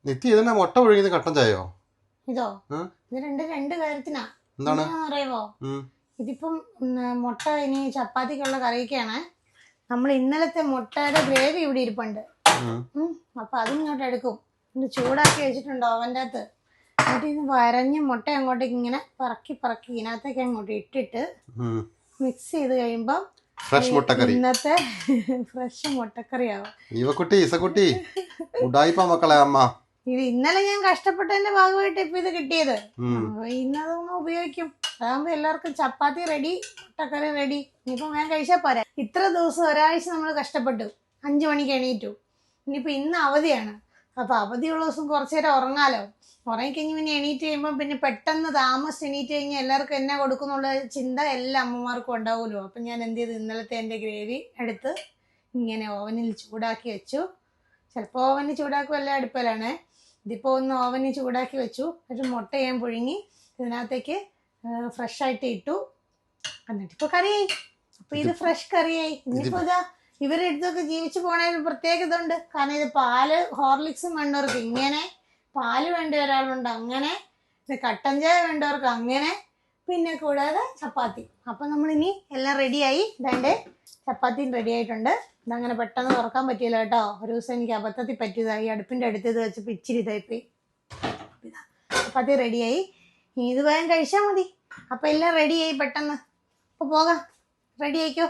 നിത്യ ഇതിനെ മുട്ട ഒഴുകിയത് കട്ടൻ ചായയോ? ഇതോ ഇത് രണ്ട് കാര്യത്തിനാ. എന്താണ് അറിയാവോ? ഇതിപ്പം മുട്ട ഇനി ചപ്പാത്തിക്കുള്ള കറിയൊക്കെയാണ്. നമ്മൾ ഇന്നലത്തെ മുട്ടയുടെ ഗ്രേവി ഇവിടെ ഇരിപ്പുണ്ട്. അപ്പൊ അതിങ്ങോട്ട് എടുക്കും, ചൂടാക്കി വെച്ചിട്ടുണ്ട് ഓവൻ്റെ അകത്ത്. എന്നിട്ട് ഇത് വരഞ്ഞ് മുട്ട അങ്ങോട്ടേക്ക് ഇങ്ങനെ പറക്കി ഇതിനകത്തേക്ക് അങ്ങോട്ട് ഇട്ടിട്ട് മിക്സ് ചെയ്ത് കഴിയുമ്പോ ഇന്നത്തെ ഫ്രഷ് മുട്ടക്കറിയാവും. ഇത് ഇന്നലെ ഞാൻ കഷ്ടപ്പെട്ടതിന്റെ ഭാഗമായിട്ട് ഇപ്പൊ ഇത് കിട്ടിയത്. ഇന്നതൊന്ന് ഉപയോഗിക്കും. അതാകുമ്പോ എല്ലാവർക്കും ചപ്പാത്തി റെഡി, മുട്ടക്കറി റെഡി. ഇനിയിപ്പോ ഞാൻ കഴിച്ചാൽ പോരാ. ഇത്ര ദിവസം ഒരാഴ്ച നമ്മൾ കഷ്ടപ്പെട്ടു, 5 മണിക്ക് എണീറ്റു. ഇനിയിപ്പോ ഇന്ന് അവധിയാണ്. അപ്പൊ അവധിയുള്ള ദിവസം കുറച്ചു നേരം ഉറങ്ങാലോ. ഉറങ്ങിക്കഴിഞ്ഞ് പിന്നെ എണീറ്റ് കഴിയുമ്പോൾ പിന്നെ പെട്ടെന്ന് താമസിച്ച് എണീറ്റ് കഴിഞ്ഞാൽ എല്ലാവർക്കും എന്നാ കൊടുക്കുന്നുള്ള ചിന്ത എല്ലാ അമ്മമാർക്കും ഉണ്ടാവുമല്ലോ. അപ്പം ഞാൻ എന്ത് ചെയ്തു, ഇന്നലത്തെ എൻ്റെ ഗ്രേവി എടുത്ത് ഇങ്ങനെ ഓവനിൽ ചൂടാക്കി വെച്ചു. ചിലപ്പോൾ ഓവനിൽ ചൂടാക്കുമല്ല അടുപ്പിലാണ്. ഇതിപ്പോൾ ഒന്ന് ഓവനിൽ ചൂടാക്കി വെച്ചു. ഒരു മുട്ട ഞാൻ പുഴുങ്ങി ഇതിനകത്തേക്ക് ഫ്രഷായിട്ട് ഇട്ടു. എന്നിട്ടിപ്പോൾ കറിയായി. അപ്പോൾ ഇത് ഫ്രഷ് കറിയായി. ഇനിയിപ്പോൾ ഇതാ ഇവരുടെ അടുത്തൊക്കെ ജീവിച്ചു പോണതിന് പ്രത്യേകത ഉണ്ട്. കാരണം ഇത് പാല് ഹോർലിക്സും വേണ്ടവർക്ക് ഇങ്ങനെ, പാല് വേണ്ട ഒരാളുണ്ട് അങ്ങനെ, കട്ടൻ ചായ വേണ്ടവർക്ക് അങ്ങനെ, പിന്നെ കൂടാതെ ചപ്പാത്തി. അപ്പം നമ്മളിനി എല്ലാം റെഡിയായി. ഇതാണ്ട് ചപ്പാത്തിയും റെഡി ആയിട്ടുണ്ട്. ഇതങ്ങനെ പെട്ടെന്ന് തുറക്കാൻ പറ്റിയില്ല കേട്ടോ. ഒരു ദിവസം എനിക്ക് അബദ്ധത്തിൽ പറ്റിയതായി. അടുപ്പിൻ്റെ അടുത്ത് ഇത് വെച്ചപ്പോൾ ഇച്ചിരി ഇതായിപ്പോയി. ചപ്പാത്തി റെഡിയായി. ഇനി ഇത് വേഗം കഴിച്ചാൽ മതി. അപ്പം എല്ലാം റെഡിയായി പെട്ടെന്ന്. അപ്പോൾ പോകാം. റെഡി ആയിക്കോ.